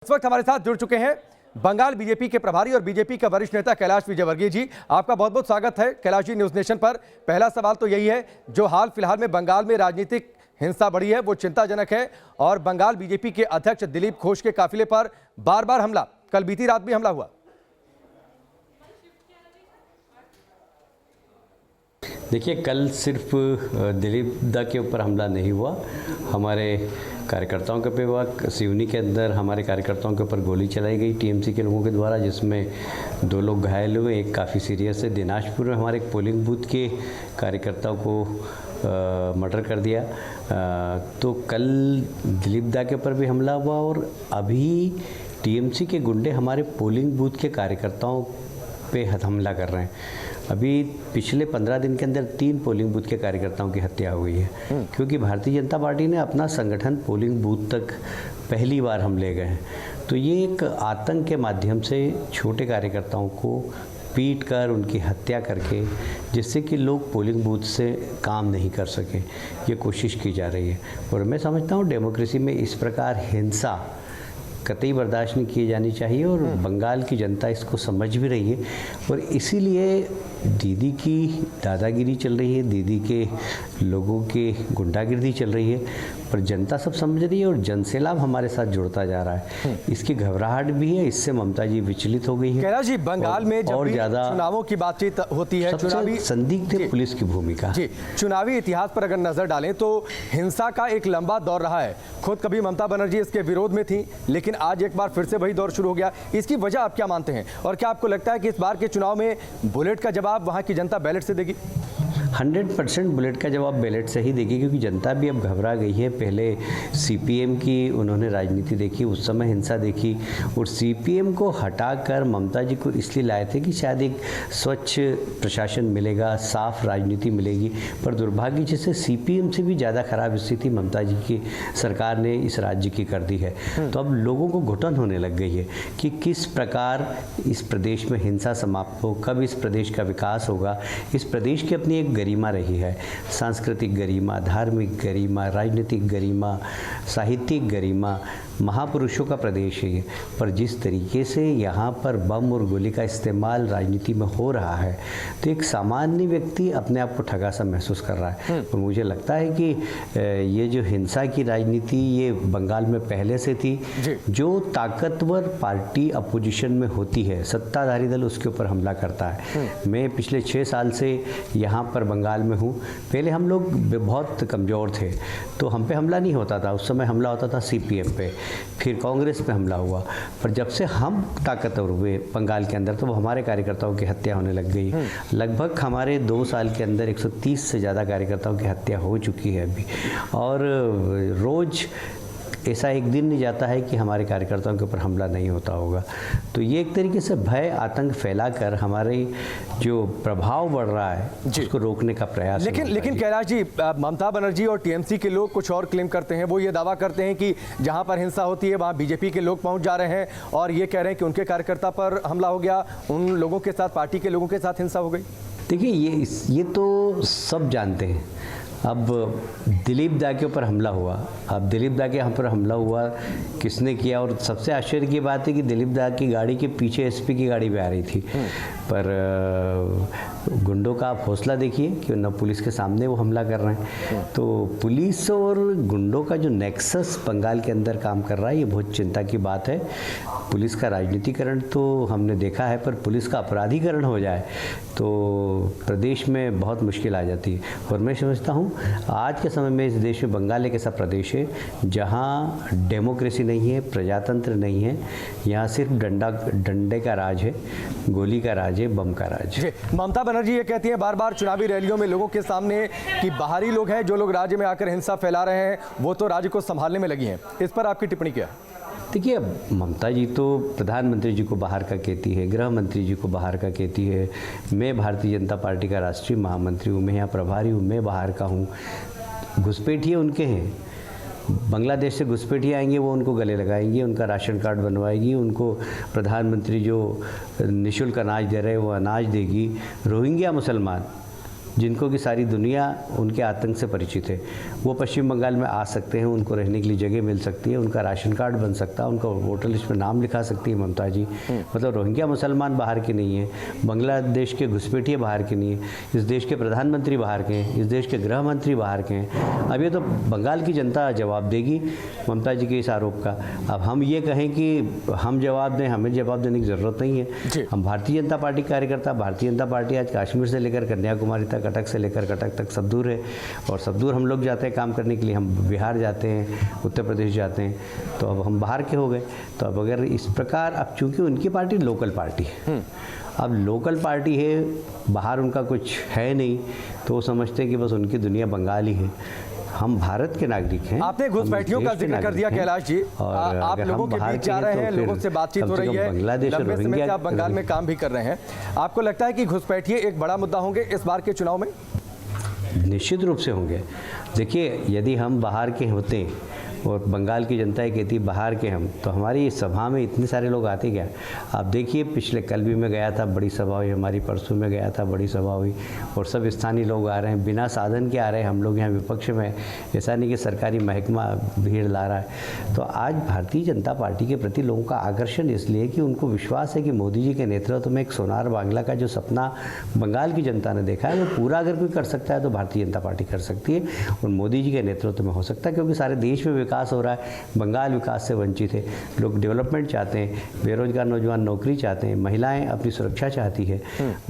इस वक्त हमारे साथ जुड़ चुके हैं बंगाल बीजेपी के प्रभारी और बीजेपी का वरिष्ठ नेता कैलाश विजयवर्गीय जी। आपका बहुत बहुत स्वागत है कैलाश जी न्यूज़ नेशन पर। पहला सवाल तो यही है, जो हाल फिलहाल में बंगाल में राजनीतिक हिंसा बढ़ी है वो चिंताजनक है और बंगाल बीजेपी के अध्यक्ष दिलीप घोष के काफिले पर बार बार हमला, कल बीती रात भी हमला हुआ। देखिए, कल सिर्फ दिलीप दा के ऊपर हमला नहीं हुआ, हमारे कार्यकर्ताओं के पे हुआ। सिवनी के अंदर हमारे कार्यकर्ताओं के ऊपर गोली चलाई गई टीएमसी के लोगों के द्वारा, जिसमें 2 लोग घायल हुए, एक काफ़ी सीरियस है। दिनाजपुर में हमारे एक पोलिंग बूथ के कार्यकर्ताओं को मर्डर कर दिया। तो कल दिलीप दा के ऊपर भी हमला हुआ और अभी टीएमसी के गुंडे हमारे पोलिंग बूथ के कार्यकर्ताओं पे हमला कर रहे हैं। अभी पिछले 15 दिन के अंदर 3 पोलिंग बूथ के कार्यकर्ताओं की हत्या हुई है, क्योंकि भारतीय जनता पार्टी ने अपना संगठन पोलिंग बूथ तक पहली बार हम ले गए हैं। तो ये एक आतंक के माध्यम से छोटे कार्यकर्ताओं को पीट कर उनकी हत्या करके, जिससे कि लोग पोलिंग बूथ से काम नहीं कर सकें, ये कोशिश की जा रही है। और मैं समझता हूँ डेमोक्रेसी में इस प्रकार हिंसा कतई बर्दाश्त नहीं की जानी चाहिए और बंगाल की जनता इसको समझ भी रही है। और इसीलिए दीदी की दादागिरी चल रही है, दीदी के लोगों की गुंडागिर्दी चल रही है, पर जनता सब समझ रही है और जनसैलाब हमारे साथ जुड़ता जा रहा है। इसकी घबराहट भी है, इससे ममता जी विचलित हो गई है। कैलाश जी, बंगाल में जब भी चुनावों की बातचीत होती है, चुनावी संदिग्ध है पुलिस की भूमिका जी, चुनावी इतिहास पर अगर नजर डालें तो हिंसा का एक लंबा दौर रहा है। खुद कभी ममता बनर्जी इसके विरोध में थी, लेकिन आज एक बार फिर से वही दौर शुरू हो गया। इसकी वजह आप क्या मानते हैं और क्या आपको लगता है कि इस बार के चुनाव में बुलेट का जवाब वहां की जनता बैलेट से देगी? 100% बुलेट का जवाब बैलेट से ही देगी, क्योंकि जनता भी अब घबरा गई है। पहले सीपीएम की उन्होंने राजनीति देखी, उस समय हिंसा देखी, और सीपीएम को हटाकर ममता जी को इसलिए लाए थे कि शायद एक स्वच्छ प्रशासन मिलेगा, साफ राजनीति मिलेगी। पर दुर्भाग्य से सीपीएम से भी ज़्यादा खराब स्थिति ममता जी की सरकार ने इस राज्य की कर दी है। तो अब लोगों को घुटन होने लग गई है कि किस प्रकार इस प्रदेश में हिंसा समाप्त हो, कब इस प्रदेश का विकास होगा। इस प्रदेश की अपनी एक गरिमा रही है, सांस्कृतिक गरिमा, धार्मिक गरिमा, राजनीतिक गरिमा, साहित्यिक गरिमा, महापुरुषों का प्रदेश है ये। पर जिस तरीके से यहाँ पर बम और गोली का इस्तेमाल राजनीति में हो रहा है, तो एक सामान्य व्यक्ति अपने आप को ठगा सा महसूस कर रहा है। और मुझे लगता है कि ये जो हिंसा की राजनीति ये बंगाल में पहले से थी। जो ताकतवर पार्टी अपोजिशन में होती है, सत्ताधारी दल उसके ऊपर हमला करता है। मैं पिछले 6 साल से यहाँ पर बंगाल में हूँ। पहले हम लोग बहुत कमज़ोर थे तो हम पे हमला नहीं होता था, उस समय हमला होता था सीपीएम पे, फिर कांग्रेस पे हमला हुआ। पर जब से हम ताकतवर हुए बंगाल के अंदर, तो हमारे कार्यकर्ताओं की हत्या होने लग गई। लगभग हमारे 2 साल के अंदर 130 से ज़्यादा कार्यकर्ताओं की हत्या हो चुकी है अभी। और रोज़ ऐसा एक दिन नहीं जाता है कि हमारे कार्यकर्ताओं के ऊपर हमला नहीं होता होगा। तो ये एक तरीके से भय आतंक फैलाकर हमारे जो प्रभाव बढ़ रहा है उसको रोकने का प्रयास। लेकिन कैलाश जी, ममता बनर्जी और टीएमसी के लोग कुछ और क्लेम करते हैं। वो ये दावा करते हैं कि जहां पर हिंसा होती है वहां बीजेपी के लोग पहुंच जा रहे हैं और ये कह रहे हैं कि उनके कार्यकर्ता पर हमला हो गया, उन लोगों के साथ, पार्टी के लोगों के साथ हिंसा हो गई। देखिए, ये तो सब जानते हैं। अब दिलीप दा के ऊपर हमला हुआ, अब दिलीप दा के यहाँ पर हमला हुआ किसने किया? और सबसे आश्चर्य की बात है कि दिलीप दा की गाड़ी के पीछे एसपी की गाड़ी भी आ रही थी। पर गुंडों का आप हौसला देखिए कि न पुलिस के सामने वो हमला कर रहे हैं। तो पुलिस और गुंडों का जो नेक्सस बंगाल के अंदर काम कर रहा है, ये बहुत चिंता की बात है। पुलिस का राजनीतिकरण तो हमने देखा है, पर पुलिस का अपराधीकरण हो जाए तो प्रदेश में बहुत मुश्किल आ जाती है। और मैं समझता हूँ आज के समय में इस देश में बंगाल एक ऐसा प्रदेश है जहाँ डेमोक्रेसी नहीं है, प्रजातंत्र नहीं है। यहाँ सिर्फ डंडे का राज है, गोली का राज है, बम का राज है। ममता बनर्जी ये कहती हैं बार बार चुनावी रैलियों में लोगों के सामने कि बाहरी लोग हैं जो लोग राज्य में आकर हिंसा फैला रहे हैं, वो तो राज्य को संभालने में लगी हैं। इस पर आपकी टिप्पणी क्या है? देखिए, ममता जी तो प्रधानमंत्री जी को बाहर का कहती है, गृह मंत्री जी को बाहर का कहती है। मैं भारतीय जनता पार्टी का राष्ट्रीय महामंत्री हूँ, मैं यहाँ प्रभारी हूँ, मैं बाहर का हूँ। घुसपैठिए उनके हैं, बांग्लादेश से घुसपैठिए आएंगे, वो उनको गले लगाएंगे, उनका राशन कार्ड बनवाएगी, उनको प्रधानमंत्री जो निःशुल्क अनाज दे रहे हैं वो अनाज देगी। रोहिंग्या मुसलमान जिनको कि सारी दुनिया उनके आतंक से परिचित है, वो पश्चिम बंगाल में आ सकते हैं, उनको रहने के लिए जगह मिल सकती है, उनका राशन कार्ड बन सकता है, उनका वोटर लिस्ट में नाम लिखा सकती है ममता जी। मतलब रोहिंग्या मुसलमान बाहर के नहीं है, बांग्लादेश के घुसपैठिए बाहर के नहीं है, इस देश के प्रधानमंत्री बाहर के हैं, इस देश के गृह मंत्री बाहर के हैं। अब ये तो बंगाल की जनता जवाब देगी ममता जी के इस आरोप का। अब हम ये कहें कि हम जवाब दें, हमें जवाब देने की ज़रूरत नहीं है। हम भारतीय जनता पार्टी कार्यकर्ता, भारतीय जनता पार्टी आज कश्मीर से लेकर कन्याकुमारी तक, कटक से लेकर कटक तक सब दूर है, और सब दूर हम लोग जाते हैं काम करने के लिए। हम बिहार जाते हैं, उत्तर प्रदेश जाते हैं, तो अब हम बाहर के हो गए। तो अब अगर इस प्रकार, अब चूंकि उनकी पार्टी लोकल पार्टी है, अब लोकल पार्टी है, बाहर उनका कुछ है नहीं, तो वो समझते हैं कि बस उनकी दुनिया बंगाल ही है। हम भारत के नागरिक हैं। आपने घुसपैठियों का जिक्र कर दिया कैलाश जी, आप लोगों के बीच जा रहे हैं, लोगों से बातचीत हो रही है, बांग्लादेश और लंबे समय से आप बंगाल में काम भी कर रहे हैं। आपको लगता है कि घुसपैठिए एक बड़ा मुद्दा होंगे इस बार के चुनाव में? निश्चित रूप से होंगे। देखिए, यदि हम बाहर के होते और बंगाल की जनता ये कहती बाहर के हम, तो हमारी इस सभा में इतने सारे लोग आते क्या? आप देखिए, पिछले कल भी मैं गया था, बड़ी सभा हुई हमारी, परसों में गया था, बड़ी सभा हुई, और सब स्थानीय लोग आ रहे हैं, बिना साधन के आ रहे हैं। हम लोग यहाँ विपक्ष में, ऐसा नहीं कि सरकारी महकमा भीड़ ला रहा है। तो आज भारतीय जनता पार्टी के प्रति लोगों का आकर्षण इसलिए कि उनको विश्वास है कि मोदी जी के नेतृत्व में एक सोनार बांग्ला का जो सपना बंगाल की जनता ने देखा है, वो पूरा अगर कोई कर सकता है तो भारतीय जनता पार्टी कर सकती है, और मोदी जी के नेतृत्व में हो सकता है। क्योंकि सारे देश में विकास हो रहा है, बंगाल विकास से वंचित है, लोग डेवलपमेंट चाहते हैं, बेरोजगार नौजवान नौकरी चाहते हैं, महिलाएं अपनी सुरक्षा चाहती है,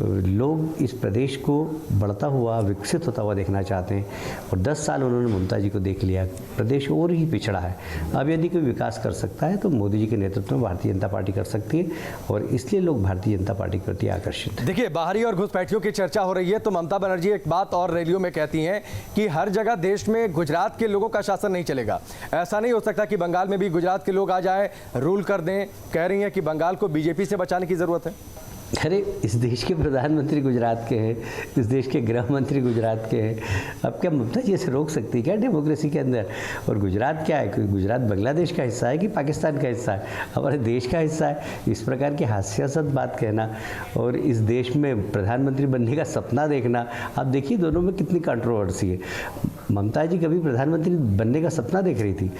लोग इस प्रदेश को बढ़ता हुआ, विकसित होता हुआ देखना चाहते हैं। और 10 साल उन्होंने ममता जी को देख लिया, प्रदेश और ही पिछड़ा है। अब यदि कोई विकास कर सकता है तो मोदी जी के नेतृत्व में भारतीय जनता पार्टी कर सकती है, और इसलिए लोग भारतीय जनता पार्टी के प्रति आकर्षित हैं। देखिए, बाहरी और घुसपैठियों की चर्चा हो रही है, तो ममता बनर्जी एक बात और रैलियों में कहती हैं कि हर जगह देश में गुजरात के लोगों का शासन नहीं चलेगा। ऐसा नहीं हो सकता कि बंगाल में भी गुजरात के लोग आ जाएं, रूल कर दें। कह रही हैं कि बंगाल को बीजेपी से बचाने की जरूरत है। अरे, इस देश के प्रधानमंत्री गुजरात के हैं, इस देश के गृह मंत्री गुजरात के हैं। अब क्या ममता जी ऐसे रोक सकती है क्या डेमोक्रेसी के अंदर? और गुजरात क्या है? गुजरात बांग्लादेश का हिस्सा है कि पाकिस्तान का हिस्सा है? हमारे देश का हिस्सा है। इस प्रकार की हास्यास्पद बात कहना और इस देश में प्रधानमंत्री बनने का सपना देखना, आप देखिए दोनों में कितनी कंट्रोवर्सी है। ममता जी कभी प्रधानमंत्री बनने का सपना देख रही थी,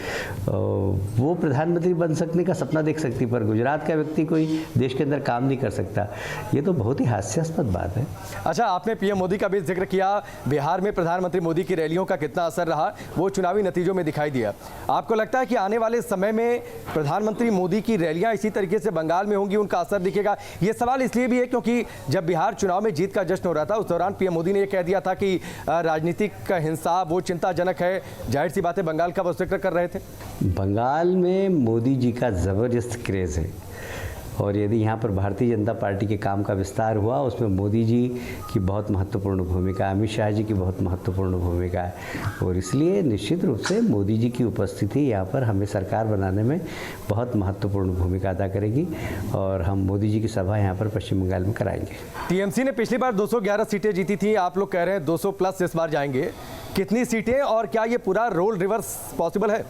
वो प्रधानमंत्री बन सकने का सपना देख सकती, पर गुजरात का व्यक्ति कोई देश के अंदर काम नहीं कर सकता। ये तो बहुत ही हास्यास्पद बात है। अच्छा, आपने पीएम मोदी का भी जिक्र किया। बिहार में प्रधानमंत्री मोदी की रैलियों का कितना असर रहा, वो चुनावी नतीजों में दिखाई दिया। आपको लगता है कि आने वाले समय में प्रधानमंत्री मोदी की रैलियां इसी तरीके से बंगाल में होंगी, उनका असर दिखेगा? ये सवाल इसलिए भी है क्योंकि जब बिहार चुनाव में जीत का जश्न हो रहा था, उस दौरान पीएम मोदी ने यह कह दिया था कि राजनीतिक हिंसा वो चिंताजनक है। जाहिर सी बात है, बंगाल का वो जिक्र कर रहे थे। बंगाल में मोदी जी का ज़बरदस्त क्रेज़ है, और यदि यहाँ पर भारतीय जनता पार्टी के काम का विस्तार हुआ, उसमें मोदी जी की बहुत महत्वपूर्ण भूमिका है, अमित शाह जी की बहुत महत्वपूर्ण भूमिका है, और इसलिए निश्चित रूप से मोदी जी की उपस्थिति यहाँ पर हमें सरकार बनाने में बहुत महत्वपूर्ण भूमिका अदा करेगी, और हम मोदी जी की सभा यहाँ पर पश्चिम बंगाल में कराएंगे। टीएमसी ने पिछली बार 211 सीटें जीती थी, आप लोग कह रहे हैं 200 प्लस इस बार जाएंगे। कितनी सीटें, और क्या ये पूरा रोल रिवर्स पॉसिबल है?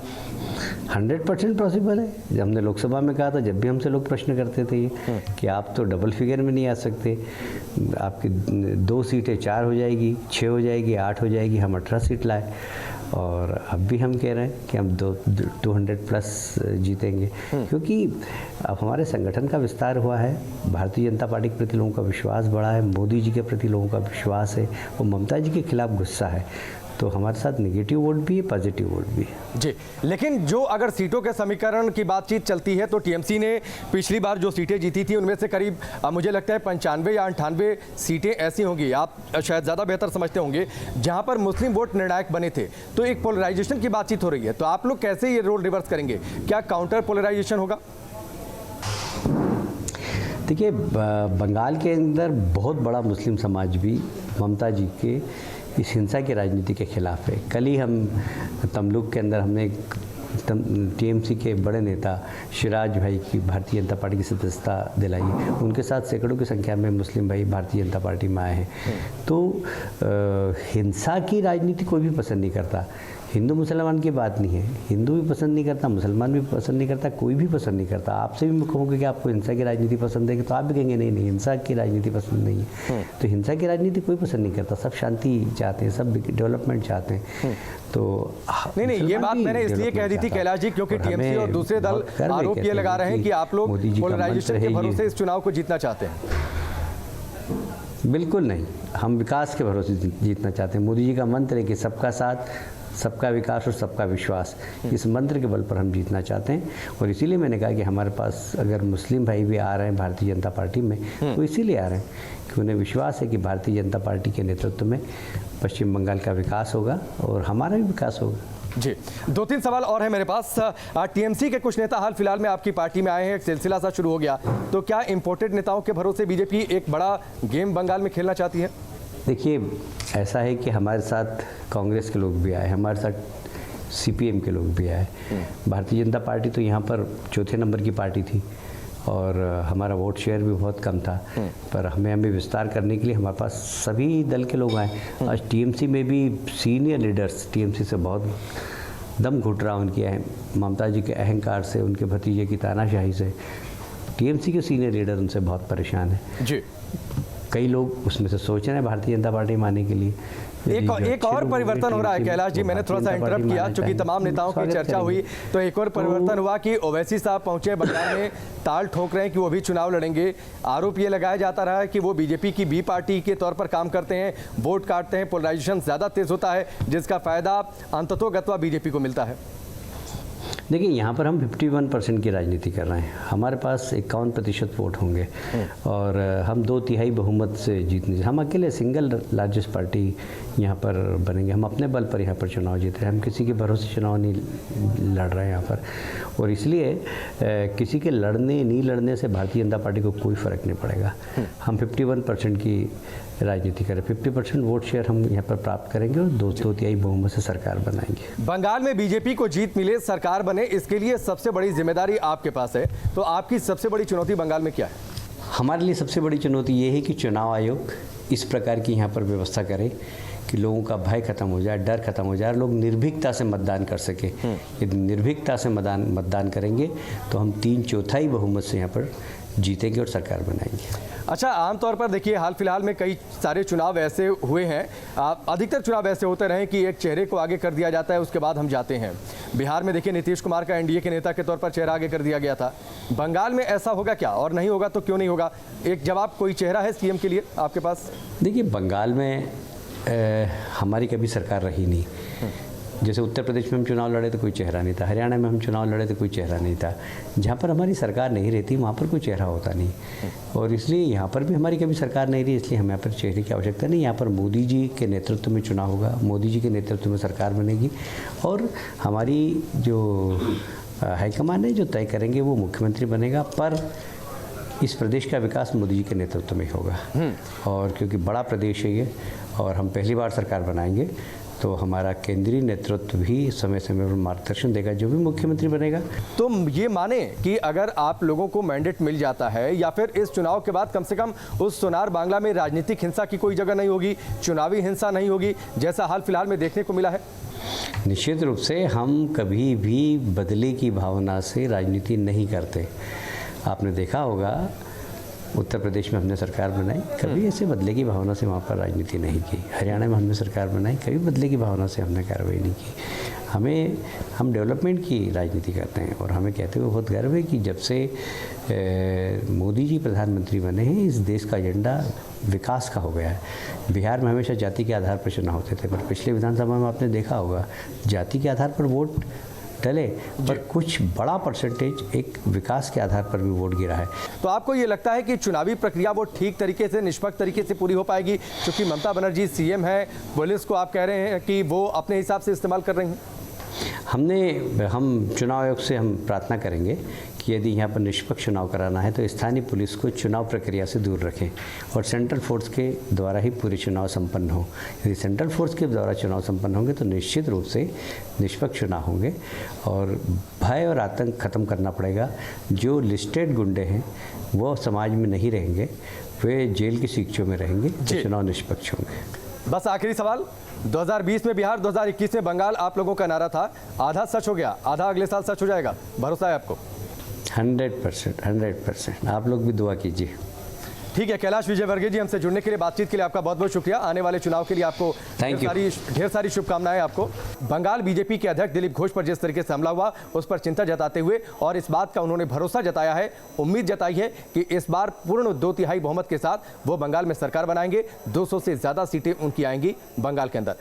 100% पॉसिबल है। जब हमने लोकसभा में कहा था, जब भी हमसे लोग प्रश्न करते थे कि आप तो डबल फिगर में नहीं आ सकते, आपकी 2 सीटें 4 हो जाएगी, 6 हो जाएगी, 8 हो जाएगी, हम 18 सीट लाए, और अब भी हम कह रहे हैं कि हम 200 प्लस जीतेंगे, क्योंकि अब हमारे संगठन का विस्तार हुआ है, भारतीय जनता पार्टी के प्रति लोगों का विश्वास बढ़ा है, मोदी जी के प्रति लोगों का विश्वास है, और ममता जी के खिलाफ गुस्सा है। तो हमारे साथ नेगेटिव वोट भी है, पॉजिटिव वोट भी है जी। लेकिन जो अगर सीटों के समीकरण की बातचीत चलती है, तो टीएमसी ने पिछली बार जो सीटें जीती थी, उनमें से करीब मुझे लगता है 95 या 98 सीटें ऐसी होंगी, आप शायद ज़्यादा बेहतर समझते होंगे, जहां पर मुस्लिम वोट निर्णायक बने थे। तो एक पोलराइजेशन की बातचीत हो रही है, तो आप लोग कैसे ये रोल रिवर्स करेंगे? क्या काउंटर पोलराइजेशन होगा? देखिए, बंगाल के अंदर बहुत बड़ा मुस्लिम समाज भी ममता जी के इस हिंसा की राजनीति के खिलाफ है। कल ही हम तमलुक के अंदर हमने टीएमसी के बड़े नेता शिराज भाई की भारतीय जनता पार्टी की सदस्यता दिलाई, उनके साथ सैकड़ों की संख्या में मुस्लिम भाई भारतीय जनता पार्टी में आए हैं। तो हिंसा की राजनीति कोई भी पसंद नहीं करता। हिंदू मुसलमान की बात नहीं है, हिंदू भी पसंद नहीं करता, मुसलमान भी पसंद नहीं करता, कोई भी पसंद नहीं करता। आपसे भी मैं कहूँगा कि आपको हिंसा की राजनीति पसंद है तो आप भी कहेंगे नहीं नहीं हिंसा की राजनीति पसंद नहीं है। तो हिंसा की राजनीति कोई पसंद नहीं करता, सब शांति चाहते हैं, सब डेवलपमेंट चाहते हैं। तो नहीं ये बात मैंने इसलिए कह दी थी कैलाश जी क्योंकि टीएमसी और दूसरे दल आरोप ये लगा रहे हैं कि आप लोग पोलराइजेशन के भरोसे इस चुनाव को जीतना चाहते हैं। बिल्कुल नहीं, हम विकास के भरोसे जीतना चाहते हैं। मोदी जी का मंत्र है कि सबका साथ, सबका विकास और सबका विश्वास, इस मंत्र के बल पर हम जीतना चाहते हैं। और इसीलिए मैंने कहा कि हमारे पास अगर मुस्लिम भाई भी आ रहे हैं भारतीय जनता पार्टी में तो इसीलिए आ रहे हैं कि उन्हें विश्वास है कि भारतीय जनता पार्टी के नेतृत्व में पश्चिम बंगाल का विकास होगा और हमारा भी विकास होगा। जी, 2-3 सवाल और है मेरे पास। टीएमसी के कुछ नेता हाल फिलहाल में आपकी पार्टी में आए हैं, एक सिलसिला सा शुरू हो गया, तो क्या इंपोर्टेड नेताओं के भरोसे बीजेपी एक बड़ा गेम बंगाल में खेलना चाहती है? देखिए, ऐसा है कि हमारे साथ कांग्रेस के लोग भी आए, हमारे साथ सीपीएम के लोग भी आए। भारतीय जनता पार्टी तो यहाँ पर चौथे नंबर की पार्टी थी और हमारा वोट शेयर भी बहुत कम था, पर हमें विस्तार करने के लिए हमारे पास सभी दल के लोग आए। आज टीएमसी में भी सीनियर लीडर्स टीएमसी से बहुत दम घुट रहा उनकी ममता जी के अहंकार से, उनके भतीजे की तानाशाही से। टीएमसी के सीनियर लीडर उनसे बहुत परेशान हैं जी। कई लोग उसमें से सोच रहे हैं भारतीय जनता पार्टी में आने के लिए। एक और परिवर्तन हो रहा है कैलाश जी, मैंने थोड़ा सा इंटरप्ट किया क्योंकि तमाम नेताओं की चर्चा हुई, तो एक और परिवर्तन हुआ कि ओवैसी साहब पहुंचे बंगाल में, ताल ठोक रहे हैं कि वो भी चुनाव लड़ेंगे। आरोप ये लगाया जाता रहा है कि वो बीजेपी की बी पार्टी के तौर पर काम करते हैं, वोट काटते हैं, पोलराइजेशन ज़्यादा तेज होता है जिसका फ़ायदा अंततोगत्वा बीजेपी को मिलता है। देखिए, यहाँ पर हम 51% की राजनीति कर रहे हैं, हमारे पास 51% वोट होंगे और हम 2/3 बहुमत से जीतने, हम अकेले सिंगल लार्जेस्ट पार्टी यहाँ पर बनेंगे। हम अपने बल पर यहाँ पर चुनाव जीत रहे हैं, हम किसी के भरोसे चुनाव नहीं लड़ रहे हैं यहाँ पर। और इसलिए किसी के लड़ने नहीं लड़ने से भारतीय जनता पार्टी को कोई फ़र्क नहीं पड़ेगा। हम 51% की राजनीति करें, 50% वोट शेयर हम यहाँ पर प्राप्त करेंगे और 2/3 बहुमत से सरकार बनाएंगे। बंगाल में बीजेपी को जीत मिले, सरकार बने, इसके लिए सबसे बड़ी जिम्मेदारी आपके पास है, तो आपकी सबसे बड़ी चुनौती बंगाल में क्या है? हमारे लिए सबसे बड़ी चुनौती ये है कि चुनाव आयोग इस प्रकार की यहाँ पर व्यवस्था करे कि लोगों का भय खत्म हो जाए, डर खत्म हो जाए, लोग निर्भीकता से मतदान कर सके। यदि निर्भीकता से मतदान करेंगे तो हम 3/4 बहुमत से यहाँ पर जीतेंगे और सरकार बनाएंगे। अच्छा, आमतौर पर देखिए हाल फिलहाल में कई सारे चुनाव ऐसे हुए हैं, अधिकतर चुनाव ऐसे होते रहे कि एक चेहरे को आगे कर दिया जाता है, उसके बाद हम जाते हैं। बिहार में देखिए नीतीश कुमार का एनडीए के नेता के तौर पर चेहरा आगे कर दिया गया था। बंगाल में ऐसा होगा क्या, और नहीं होगा तो क्यों नहीं होगा? एक जवाब, कोई चेहरा है सीएम के लिए आपके पास? देखिए, बंगाल में हमारी कभी सरकार रही नहीं। जैसे उत्तर प्रदेश में हम चुनाव लड़े तो कोई चेहरा नहीं था, हरियाणा में हम चुनाव लड़े तो कोई चेहरा नहीं था। जहाँ पर हमारी सरकार नहीं रहती वहाँ पर कोई चेहरा होता नहीं, और इसलिए यहाँ पर भी हमारी कभी सरकार नहीं रही, इसलिए हमें यहाँ पर चेहरे की आवश्यकता नहीं। यहाँ पर मोदी जी के नेतृत्व में चुनाव होगा, मोदी जी के नेतृत्व में सरकार बनेगी और हमारी जो हाईकमान है जो तय करेंगे वो मुख्यमंत्री बनेगा, पर इस प्रदेश का विकास मोदी जी के नेतृत्व में होगा। और क्योंकि बड़ा प्रदेश है ये और हम पहली बार सरकार बनाएंगे तो हमारा केंद्रीय नेतृत्व भी समय समय पर मार्गदर्शन देगा, जो भी मुख्यमंत्री बनेगा। तो ये माने कि अगर आप लोगों को मैंडेट मिल जाता है या फिर इस चुनाव के बाद कम से कम उस सोनार बांग्ला में राजनीतिक हिंसा की कोई जगह नहीं होगी, चुनावी हिंसा नहीं होगी, जैसा हाल फिलहाल में देखने को मिला है? निश्चित रूप से हम कभी भी बदले की भावना से राजनीति नहीं करते। आपने देखा होगा उत्तर प्रदेश में हमने सरकार बनाई, कभी ऐसे बदले की भावना से वहाँ पर राजनीति नहीं की। हरियाणा में हमने सरकार बनाई, कभी बदले की भावना से हमने कार्रवाई नहीं की। हम डेवलपमेंट की राजनीति करते हैं और हमें कहते हुए बहुत गर्व है कि जब से मोदी जी प्रधानमंत्री बने हैं इस देश का एजेंडा विकास का हो गया है। बिहार में हमेशा जाति के आधार पर चुनाव होते थे, पर पिछले विधानसभा में आपने देखा होगा जाति के आधार पर वोट डले, पर कुछ बड़ा परसेंटेज एक विकास के आधार पर भी वोट गिरा है। तो आपको ये लगता है कि चुनावी प्रक्रिया वो ठीक तरीके से, निष्पक्ष तरीके से पूरी हो पाएगी? क्योंकि ममता बनर्जी सीएम है, पुलिस को आप कह रहे हैं कि वो अपने हिसाब से इस्तेमाल कर रही हैं। हम चुनाव आयोग से हम प्रार्थना करेंगे कि यदि यहाँ पर निष्पक्ष चुनाव कराना है तो स्थानीय पुलिस को चुनाव प्रक्रिया से दूर रखें और सेंट्रल फोर्स के द्वारा ही पूरे चुनाव संपन्न हो। यदि सेंट्रल फोर्स के द्वारा चुनाव संपन्न होंगे तो निश्चित रूप से निष्पक्ष चुनाव होंगे और भय और आतंक खत्म करना पड़ेगा। जो लिस्टेड गुंडे हैं वो समाज में नहीं रहेंगे, वे जेल की सीखचों में रहेंगे, तो चुनाव निष्पक्ष होंगे। बस आखिरी सवाल, 2020 में बिहार, 2021 में बंगाल, आप लोगों का नारा था आधा सच हो गया, आधा अगले साल सच हो जाएगा, भरोसा है आपको? 100%। आप लोग भी दुआ कीजिए। ठीक है, कैलाश विजयवर्गीय जी, हमसे जुड़ने के लिए, बातचीत के लिए आपका बहुत बहुत शुक्रिया। आने वाले चुनाव के लिए आपको ढेर सारी शुभकामनाएं आपको। बंगाल बीजेपी के अध्यक्ष दिलीप घोष पर जिस तरीके से हमला हुआ उस पर चिंता जताते हुए और इस बात का उन्होंने भरोसा जताया है, उम्मीद जताई है कि इस बार पूर्ण 2/3 बहुमत के साथ वो बंगाल में सरकार बनाएंगे, 200 से ज्यादा सीटें उनकी आएंगी बंगाल के अंदर।